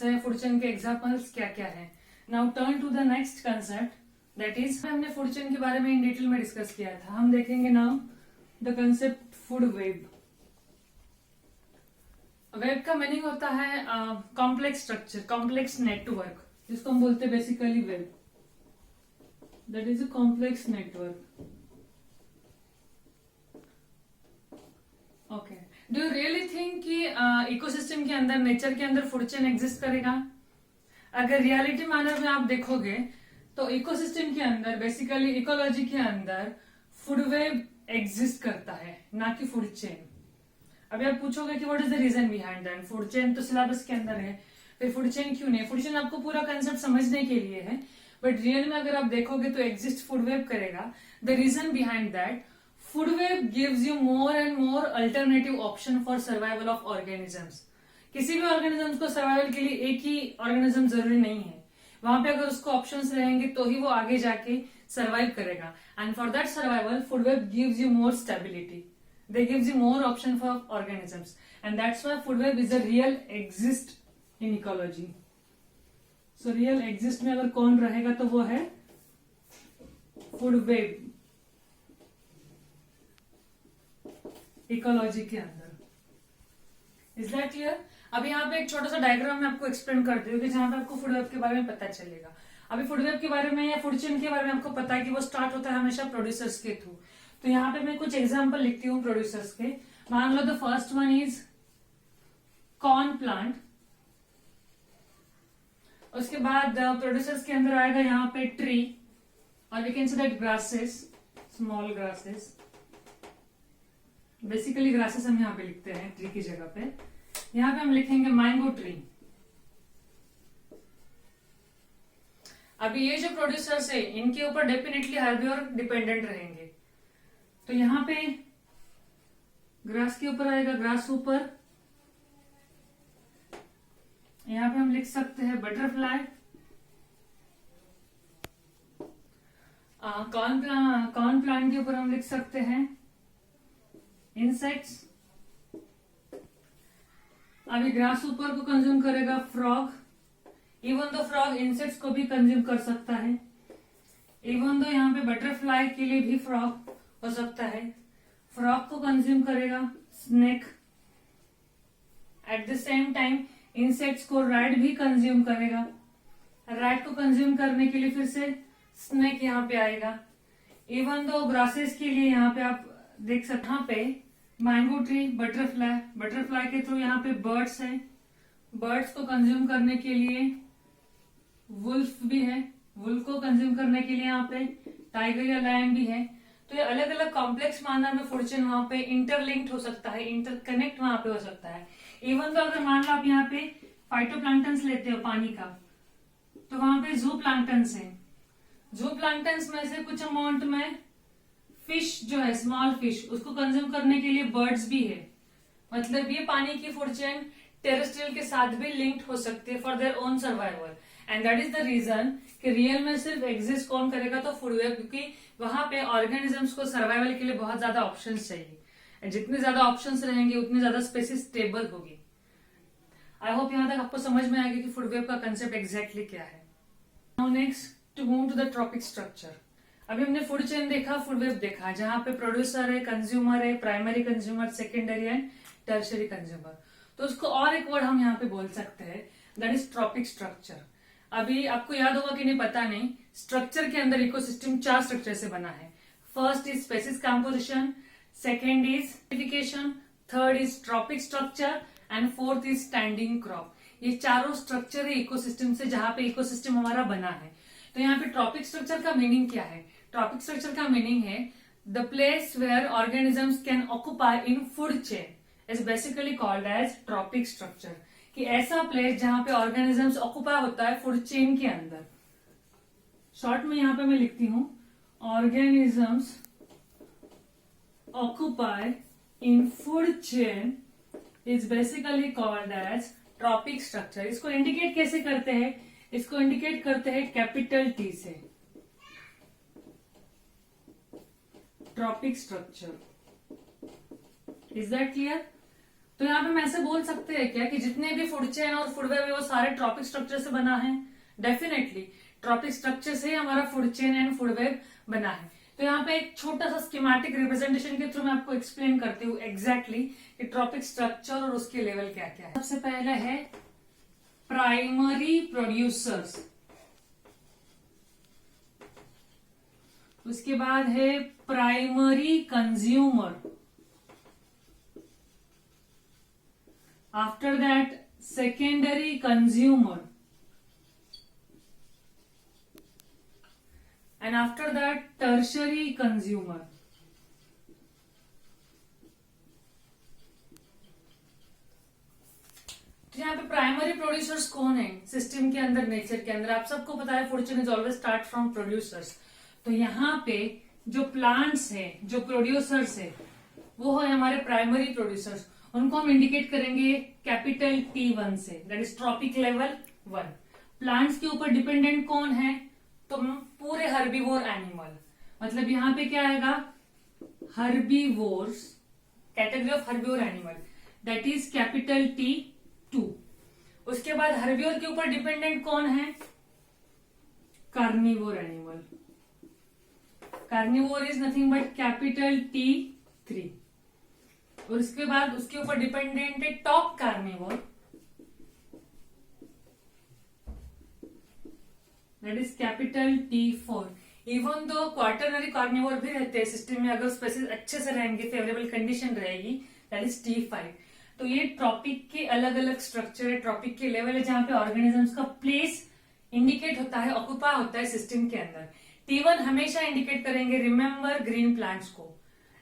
Examples है, food chain के examples क्या क्या है। Now turn to the next concept, that is हमने फूड चेन के बारे में इन डिटेल में डिस्कस किया था। हम देखेंगे now the concept food web. Web का मीनिंग होता है कॉम्प्लेक्स स्ट्रक्चर, कॉम्प्लेक्स नेटवर्क, जिसको हम बोलते हैं basically web. That is a complex network. Okay, do you really think कि इकोसिस्टम के अंदर, नेचर के अंदर फूड चेन एग्जिस्ट करेगा? अगर रियलिटी मैनर में आप देखोगे तो इकोसिस्टम के अंदर, बेसिकली इकोलॉजी के अंदर फूड वेब एग्जिस्ट करता है, ना कि फूड चेन। अभी आप पूछोगे कि what is the reason behind that, food chain तो सिलेबस के अंदर है, फिर फूड चेन क्यों नहीं? फूड चेन आपको पूरा कंसेप्ट समझने के लिए है, बट रियल में अगर आप देखोगे तो एग्जिस्ट फूड वेब करेगा। The reason behind that, food web gives you more and more alternative option for survival of organisms. किसी भी ऑर्गेनिजम्स को सर्वाइवल के लिए एक ही ऑर्गेनिज्म जरूरी नहीं है, वहां पे अगर उसको ऑप्शंस रहेंगे तो ही वो आगे जाके सर्वाइव करेगा। And for that survival food web gives you more stability, they gives you more option for organisms, and that's why food web is a real exist in ecology. So real exist में अगर कौन रहेगा तो वो है food web ecology के अंदर। Is that clear? अभी यहाँ पे एक छोटा सा डायग्राम मैं आपको एक्सप्लेन करती हूँ कि जहां पे आपको फूड वेब के बारे में पता चलेगा। अभी फूड वेब के बारे में या फूड चेन के बारे में आपको पता है कि वो स्टार्ट होता है हमेशा प्रोड्यूसर्स के थ्रू। तो यहाँ पे मैं कुछ एग्जांपल लिखती हूँ प्रोड्यूसर्स के। मान लो the first one is corn plant, उसके बाद प्रोड्यूसर्स के अंदर आएगा यहाँ पे ट्री, और we can say that grasses, small grasses, basically grasses हम यहाँ पे लिखते हैं ट्री की जगह पे। यहाँ पे हम लिखेंगे मैंगो ट्री। अभी ये जो प्रोड्यूसर्स है इनके ऊपर डेफिनेटली हर्बिवर डिपेंडेंट रहेंगे, तो यहाँ पे ग्रास के ऊपर आएगा ग्रास ऊपर। यहाँ पे हम लिख सकते हैं बटरफ्लाई। कॉर्न प्लांट के ऊपर हम लिख सकते हैं इंसेक्ट्स। अभी ग्रास ऊपर को कंज्यूम करेगा frog, even though frog insects को भी कंज्यूम कर सकता है, इवन दो यहाँ पे बटरफ्लाई के लिए भी फ्रॉग हो सकता है। फ्रॉग को कंज्यूम करेगा snake, at the same time insects को रैट भी कंज्यूम करेगा। रैट को कंज्यूम करने के लिए फिर से स्नेक यहाँ पे आएगा। इवन दो ग्रासेस के लिए यहाँ पे आप देख सकते, यहाँ पे मैंगो ट्री, बटरफ्लाई, बटरफ्लाई के थ्रू यहाँ पे बर्ड्स है, बर्ड्स को कंज्यूम करने के लिए वुल्फ भी है, वुल्फ को कंज्यूम करने के लिए यहाँ पे टाइगर या लायन भी है। तो ये अलग अलग कॉम्प्लेक्स मैनर में फूड चेन वहां पे इंटरलिंक्ड हो सकता है, इंटरकनेक्ट वहां पे हो सकता है। इवन तो अगर मान लो आप यहाँ पे फाइटोप्लैंक्टन्स लेते हो पानी का, तो वहां पे जू प्लैंक्टन्स है, जू प्लैंक्टन्स में से कुछ अमाउंट में फिश जो है, स्मॉल फिश, उसको कंज्यूम करने के लिए बर्ड्स भी है। मतलब ये पानी की फूड चेन टेरेस्ट्रियल के साथ भी लिंक्ड हो सकती है for their own survival, and that is the reason कि रियल में सिर्फ एग्जिस्ट कौन करेगा तो फूड वेब, क्योंकि वहां पे ऑर्गेनिजम्स को सर्वाइवल के लिए बहुत ज्यादा ऑप्शंस चाहिए। जितने ज्यादा ऑप्शंस रहेंगे उतनी ज्यादा स्पेसीज स्टेबल होगी। आई होप यहाँ तक आपको समझ में आएगा कि फूड वेब का कंसेप्ट एग्जैक्टली क्या है। Now next to move to the trophic structure. अभी हमने फूड चेन देखा, फूड वेब देखा, जहां पे प्रोड्यूसर है, कंज्यूमर है, primary consumer, secondary and tertiary consumer. तो उसको और एक वर्ड हम यहाँ पे बोल सकते हैं, दैट इज ट्रॉपिक स्ट्रक्चर। अभी आपको याद होगा कि नहीं पता नहीं, स्ट्रक्चर के अंदर इकोसिस्टम 4 स्ट्रक्चर से बना है। First is species composition, second is specification, third is trophic structure and fourth is standing crop. ये चारों स्ट्रक्चर है इकोसिस्टम से, जहां पे इकोसिस्टम हमारा बना है। तो यहाँ पे ट्रॉपिक स्ट्रक्चर का मीनिंग क्या है? ट्रॉपिक स्ट्रक्चर का मीनिंग है the place where organisms can occupy in food chain is basically called as trophic structure. कि ऐसा प्लेस जहां पे ऑर्गेनिजम्स ऑक्यूपाई होता है फूड चेन के अंदर। शॉर्ट में यहाँ पे मैं लिखती हूं organisms occupy in food chain is basically called as trophic structure. इसको इंडिकेट कैसे करते हैं? इसको इंडिकेट करते हैं कैपिटल टी से, trophic structure. Is that clear? तो यहाँ पे हम ऐसे बोल सकते हैं क्या कि जितने भी फूड चेन और फूड वेब है वो सारे ट्रॉपिक स्ट्रक्चर से बना है? डेफिनेटली ट्रॉपिक स्ट्रक्चर से हमारा food chain and food web बना है। तो यहाँ पे एक छोटा सा स्कीमेटिक रिप्रेजेंटेशन के थ्रू मैं आपको एक्सप्लेन करती हूँ एग्जैक्टली कि ट्रॉपिक स्ट्रक्चर और उसके लेवल क्या क्या है। सबसे पहले है प्राइमरी प्रोड्यूसर्स, उसके बाद है primary consumer, after that secondary consumer, and after that tertiary consumer. तो यहाँ पे प्राइमरी प्रोड्यूसर्स कौन है सिस्टम के अंदर, नेचर के अंदर? आप सबको पता है food chain is always start from producers. तो यहाँ पे जो प्लांट्स है, जो प्रोड्यूसर्स है, वो है हमारे प्राइमरी प्रोड्यूसर्स। उनको हम इंडिकेट करेंगे कैपिटल T1 से, that is trophic level 1। Plants के ऊपर डिपेंडेंट कौन है? तो पूरे हर्बीवोर एनिमल, मतलब यहाँ पे क्या आएगा? Herbivores, category of herbivore animal, that is capital T2। उसके बाद हर्बीवोर के ऊपर डिपेंडेंट कौन है? Carnivore animal. Carnivore is nothing but capital T3। और उसके बाद उसके ऊपर डिपेंडेंट है top carnivore, that is capital T4। Even though quaternary carnivore भी रहते हैं सिस्टम में, अगर स्पेसीज अच्छे से रहेंगे, फेवरेबल कंडीशन रहेगी, दैट इज T5। तो ये ट्रॉपिक के अलग अलग स्ट्रक्चर है, ट्रॉपिक के लेवल है, जहां पे ऑर्गेनिजम्स का प्लेस इंडिकेट होता है, ऑक्यूपाई होता है सिस्टम के अंदर। T1 हमेशा इंडिकेट करेंगे, रिमेंबर, ग्रीन प्लांट्स को,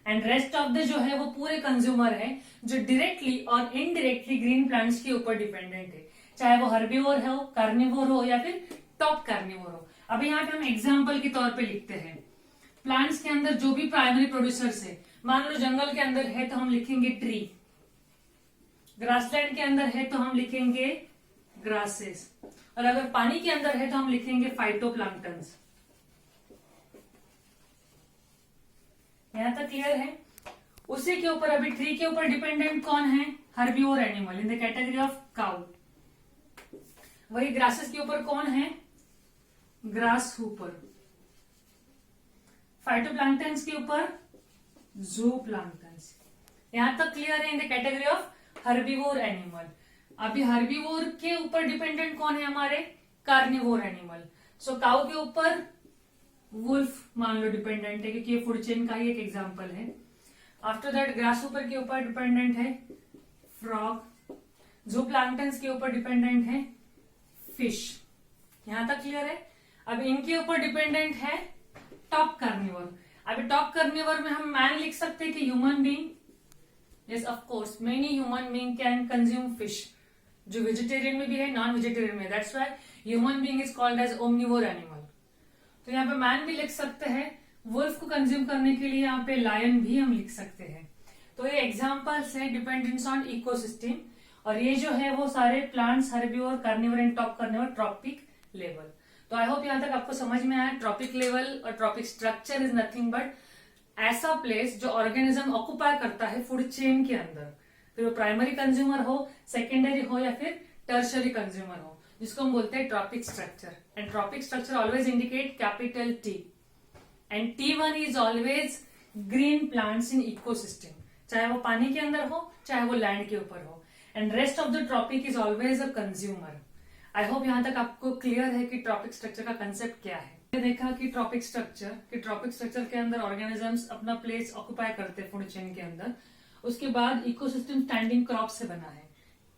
एंड रेस्ट ऑफ द जो है वो पूरे कंज्यूमर है, जो डायरेक्टली और इनडायरेक्टली ग्रीन प्लांट्स के ऊपर डिपेंडेंट है, चाहे वो हर्बीवोर हो, कार्निवोर हो या फिर टॉप कार्निवोर हो। अभी यहाँ पे हम एग्जाम्पल के तौर पे लिखते हैं, प्लांट्स के अंदर जो भी प्राइमरी प्रोड्यूसर्स है, मान लो जंगल के अंदर है तो हम लिखेंगे ट्री, ग्रासलैंड के अंदर है तो हम लिखेंगे ग्रासेस, और अगर पानी के अंदर है तो हम लिखेंगे फाइटोप्लैंक्टन्स। यहां तक क्लियर है? उसी के ऊपर अभी ट्री के ऊपर डिपेंडेंट कौन है? Herbivore animal in the category of cow. वही ग्रासेस के ऊपर कौन है? Grass Hooper. फाइटोप्लैंक्टन्स के ऊपर ज़ूप्लैंक्टन्स। यहां तक क्लियर है in the category of herbivore animal. अभी हर्बीवोर के ऊपर डिपेंडेंट कौन है हमारे? Carnivore animal. सो काउ के ऊपर वुल्फ मान लो डिपेंडेंट है, क्योंकि ये फूड चेन का ही एक एग्जांपल है। आफ्टर दैट ग्रास हुपर के ऊपर डिपेंडेंट है फ्रॉग। ज़ूप्लैंक्टन्स के ऊपर डिपेंडेंट है फिश। यहां तक क्लियर है? अब इनके ऊपर डिपेंडेंट है टॉप कार्निवोर। अभी टॉप कार्निवोर में हम मैन लिख सकते हैं कि human being, yes of course many human being can consume fish, जो वेजिटेरियन में भी है, नॉन वेजिटेरियन में, that's why human being is called as omnivore animal. तो यहाँ पे मैन भी लिख सकते हैं, वुल्फ को कंज्यूम करने के लिए यहाँ पे लायन भी हम लिख सकते हैं। तो ये एग्जांपल्स है डिपेंडेंस ऑन इकोसिस्टम, और ये जो है वो सारे plants, herbivore, carnivore and top carnivore, trophic level. तो आई होप यहाँ तक आपको समझ में आया। ट्रॉपिक लेवल और trophic structure is nothing but ऐसा प्लेस जो ऑर्गेनिज्म ऑक्यूपाई करता है फूड चेन के अंदर, फिर वो प्राइमरी कंज्यूमर हो, सेकेंडरी हो या फिर टर्शरी कंज्यूमर हो, जिसको हम बोलते हैं trophic structure. And trophic structure always indicate capital T, and T1 is always green plants in ecosystem, चाहे वो पानी के अंदर हो चाहे वो लैंड के ऊपर हो, and rest of the trophic is always a consumer. I hope यहां तक आपको क्लियर है कि ट्रॉपिक स्ट्रक्चर का कंसेप्ट क्या है। देखा कि ट्रॉपिक स्ट्रक्चर के अंदर ऑर्गेनिजम्स अपना प्लेस ऑक्यूपाई करते हैं फूड चेन के अंदर। उसके बाद इकोसिस्टम स्टैंडिंग क्रॉप से बना है,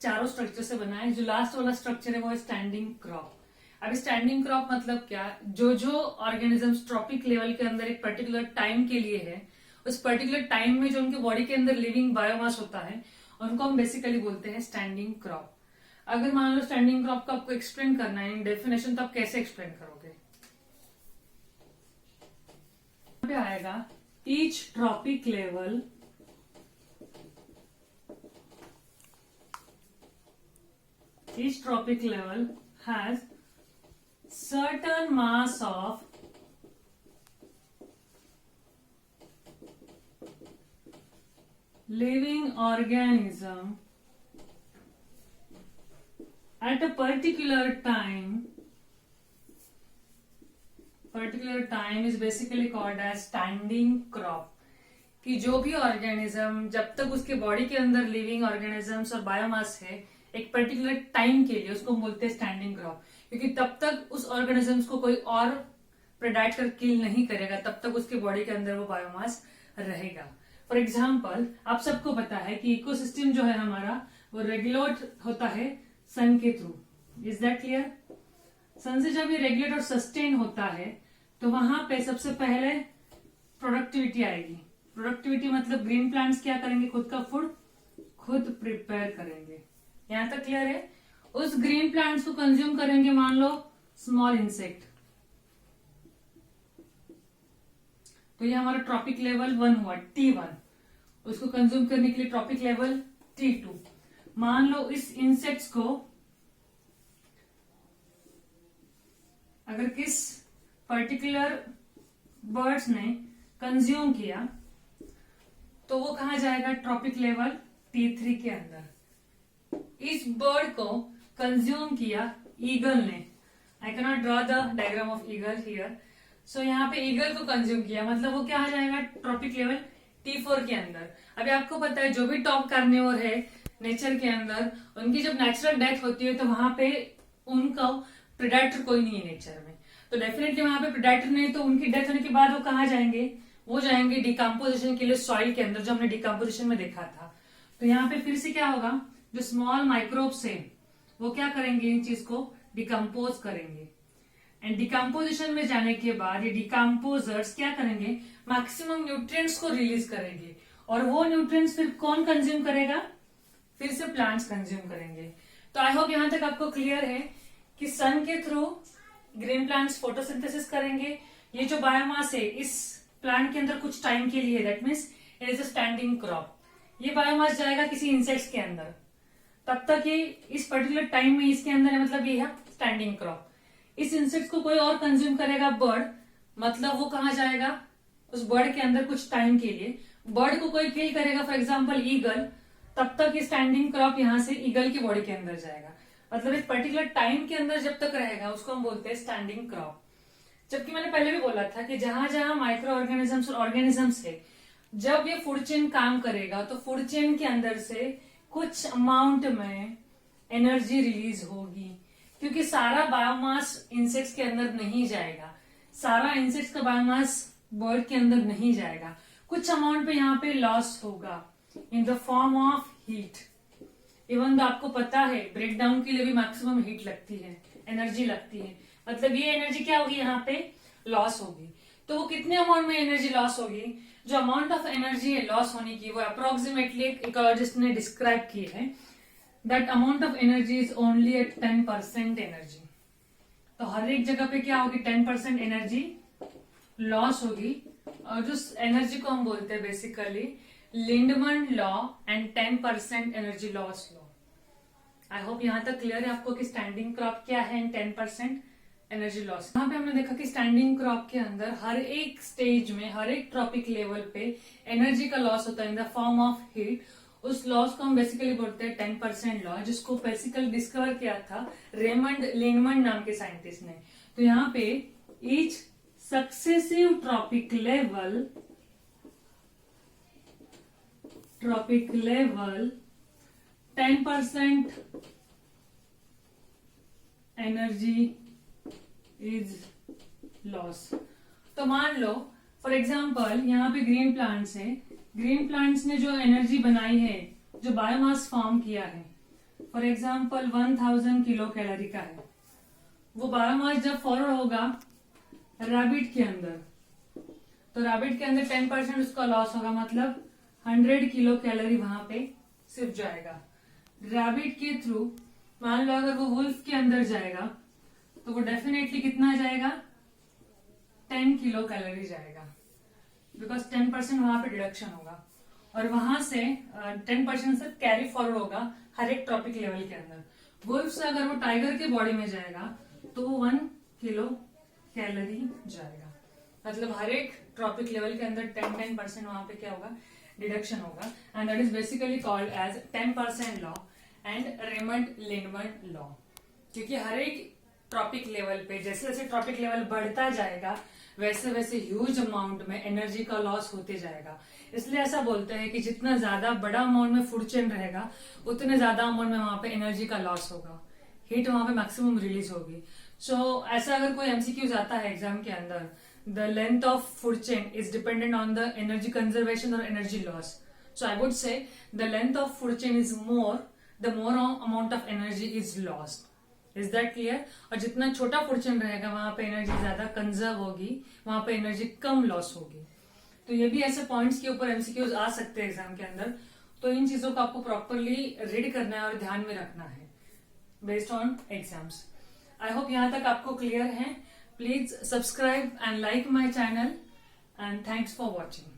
चारों स्ट्रक्चर से बना है। जो लास्ट वाला स्ट्रक्चर है वो है स्टैंडिंग क्रॉप। अब स्टैंडिंग क्रॉप मतलब क्या? जो ऑर्गेनिजम्स ट्रॉपिक लेवल के अंदर एक पर्टिकुलर टाइम के लिए है, उस पर्टिकुलर टाइम में जो उनके बॉडी के अंदर लिविंग बायोमास होता है, उनको हम बेसिकली बोलते हैं स्टैंडिंग क्रॉप। अगर मान लो स्टैंडिंग क्रॉप को आपको एक्सप्लेन करना है इन डेफिनेशन, तो आप कैसे एक्सप्लेन करोगे? यहाँ पे आएगा each trophic level has certain mass of living organism at a particular time is basically called as standing crop. कि जो भी ऑर्गेनिज्म जब तक उसके बॉडी के अंदर लिविंग ऑर्गेनिजम्स और बायोमास है एक पर्टिकुलर टाइम के लिए, उसको बोलते हैं स्टैंडिंग क्रॉप, क्योंकि तब तक उस ऑर्गेनिजम्स को कोई और प्रेडेटर किल नहीं करेगा, तब तक उसके बॉडी के अंदर वो बायोमास रहेगा. फॉर एग्जाम्पल, आप सबको पता है कि इकोसिस्टम जो है हमारा वो रेगुलेट होता है सन के through. Is that clear? Sun से जब ये रेगुलेट और सस्टेन होता है तो वहां पे सबसे पहले प्रोडक्टिविटी आएगी. प्रोडक्टिविटी मतलब ग्रीन प्लांट्स क्या करेंगे, खुद का फूड खुद प्रिपेयर करेंगे. यहां तक क्लियर है? उस ग्रीन प्लांट्स को कंज्यूम करेंगे मान लो स्मॉल इंसेक्ट, तो ये हमारा ट्रॉपिक लेवल 1 हुआ, T1. उसको कंज्यूम करने के लिए ट्रॉपिक लेवल T2. मान लो इस इंसेक्ट्स को अगर किस पर्टिकुलर बर्ड्स ने कंज्यूम किया तो वो कहा जाएगा ट्रॉपिक लेवल T3 के अंदर. इस बर्ड को कंज्यूम किया ईगल ने. I can not draw the diagram of eagle here. So यहाँ पे ईगल को कंज्यूम किया मतलब वो क्या आ जाएगा ट्रॉपिक लेवल T4 के अंदर. अभी आपको पता है जो भी टॉप कार्निवोर है नेचर के अंदर, उनकी जब नेचुरल डेथ होती है तो वहां पे उनका प्रेडेटर कोई नहीं है नेचर में, तो डेफिनेटली वहां पे प्रेडेटर नहीं, तो उनकी डेथ होने के बाद वो कहाँ जाएंगे, वो जाएंगे डिकम्पोजिशन के लिए सॉइल के अंदर, जो हमने डिकम्पोजिशन में देखा था. तो यहाँ पे फिर से क्या होगा, जो स्मॉल माइक्रोब्स है वो क्या करेंगे, इन चीज को डिकम्पोज करेंगे. एंड डिकम्पोजिशन में जाने के बाद ये डिकम्पोजर्स क्या करेंगे, मैक्सिमम न्यूट्रिएंट्स को रिलीज करेंगे. और वो न्यूट्रिएंट्स फिर कौन कंज्यूम करेगा, फिर से प्लांट्स कंज्यूम करेंगे. तो आई होप यहां तक आपको क्लियर है कि सन के थ्रू ग्रीन प्लांट्स फोटोसिंथेसिस करेंगे. ये जो बायोमास है इस प्लांट के अंदर कुछ टाइम के लिए, that means it is a standing crop. ये बायोमास जाएगा किसी इंसेक्ट्स के अंदर, तब तक ये इस पर्टिकुलर टाइम में इसके अंदर है, मतलब ये है स्टैंडिंग क्रॉप. इस इंसेक्ट को कोई और कंज्यूम करेगा बर्ड, मतलब वो कहाँ जाएगा, उस बर्ड के अंदर कुछ टाइम के लिए. बर्ड को कोई किल करेगा, फॉर एग्जाम्पल ईगल, तब तक ये स्टैंडिंग क्रॉप यहाँ से ईगल की बॉडी के अंदर जाएगा. मतलब एक पर्टिकुलर टाइम के अंदर जब तक रहेगा उसको हम बोलते हैं स्टैंडिंग क्रॉप. जबकि मैंने पहले भी बोला था कि जहां जहां माइक्रो ऑर्गेनिजम्स और ऑर्गेनिजम्स है, जब ये फूड चेन काम करेगा तो फूड चेन के अंदर से कुछ अमाउंट में एनर्जी रिलीज होगी, क्योंकि सारा बायोमास इंसेक्ट्स के अंदर नहीं जाएगा, सारा इंसेक्ट्स का बायोमास बर्ड के अंदर नहीं जाएगा. कुछ अमाउंट पे यहाँ पे लॉस होगा in the form of heat. Even तो आपको पता है ब्रेक डाउन के लिए भी मैक्सिमम हीट लगती है, एनर्जी लगती है, मतलब ये एनर्जी क्या होगी, यहाँ पे लॉस होगी. तो वो कितने अमाउंट में एनर्जी लॉस होगी, जो अमाउंट ऑफ एनर्जी है लॉस होने की वो अप्रोक्सीमेटली एक इकोलॉजिस्ट ने डिस्क्राइब की है, that amount of energy is only at 10% energy. तो हर एक जगह पे क्या होगी, 10% एनर्जी लॉस होगी. और जो एनर्जी को हम बोलते हैं basically Lindeman law and 10% energy loss law. I hope यहां तक क्लियर है आपको कि स्टैंडिंग क्रॉप क्या है एंड 10% एनर्जी लॉस. यहाँ पे हमने देखा कि स्टैंडिंग क्रॉप के अंदर हर एक स्टेज में, हर एक ट्रॉपिक लेवल पे एनर्जी का लॉस होता है in the form of heat. उस लॉस को हम बेसिकली बोलते हैं 10% लॉ, जिसको बेसिकली डिस्कवर किया था रेमंड लिंडमन नाम के साइंटिस्ट ने. तो यहाँ पे each successive trophic level 10% energy is loss. तो मान लो फॉर एग्जाम्पल यहाँ पे ग्रीन प्लांट्स है, ग्रीन प्लांट्स ने जो एनर्जी बनाई है, जो बायोमास फॉर्म किया है, फॉर एग्जाम्पल 1000 किलो कैलोरी का है. वो बायोमास जब फॉरवर्ड होगा रैबिट के अंदर, तो रैबिट के अंदर 10% उसका लॉस होगा, मतलब 100 किलो कैलोरी वहां पे सिर्फ जाएगा. रैबिट के थ्रू मान लो अगर वो वुल्फ के अंदर जाएगा तो वो डेफिनेटली कितना जाएगा, 10 किलो कैलोरी जाएगा, बिकॉज 10% वहां पे डिडक्शन होगा. और वहां से 10% से कैरी फॉरवर्ड होगा हर एक ट्रॉपिक लेवल के अंदर. वुल्फ से अगर वो टाइगर के बॉडी में जाएगा तो वो 1 किलो कैलोरी जाएगा, मतलब हर एक ट्रॉपिक लेवल के अंदर 10% वहां पे क्या होगा, डिडक्शन होगा. And that is basically called as 10% law and Raymond Lindeman law. क्योंकि हर एक ट्रॉपिक लेवल पे जैसे जैसे ट्रॉपिक लेवल बढ़ता जाएगा वैसे वैसे ह्यूज अमाउंट में एनर्जी का लॉस होते जाएगा। इसलिए ऐसा बोलते हैं कि जितना ज्यादा बड़ा अमाउंट में फूड चेन रहेगा उतने ज्यादा अमाउंट में वहां पे एनर्जी का लॉस होगा, हीट वहां पे मैक्सिमम रिलीज होगी। सो ऐसा अगर कोई एमसीक्यूज आता है एग्जाम के अंदर, the length of food chain is dependent on the energy conservation और energy loss. So I would say the length of food chain is more, the more amount of energy is lost. Is that clear? और जितना छोटा food chain रहेगा वहां पे energy ज्यादा conserve होगी, वहां पे एनर्जी कम लॉस होगी। तो ये भी ऐसे पॉइंट्स के ऊपर एमसीक्यूज आ सकते हैं एग्जाम के अंदर। तो इन चीजों को आपको प्रॉपरली रीड करना है और ध्यान में रखना है based on exams. I hope यहां तक आपको क्लियर है। Please subscribe and like my channel and thanks for watching.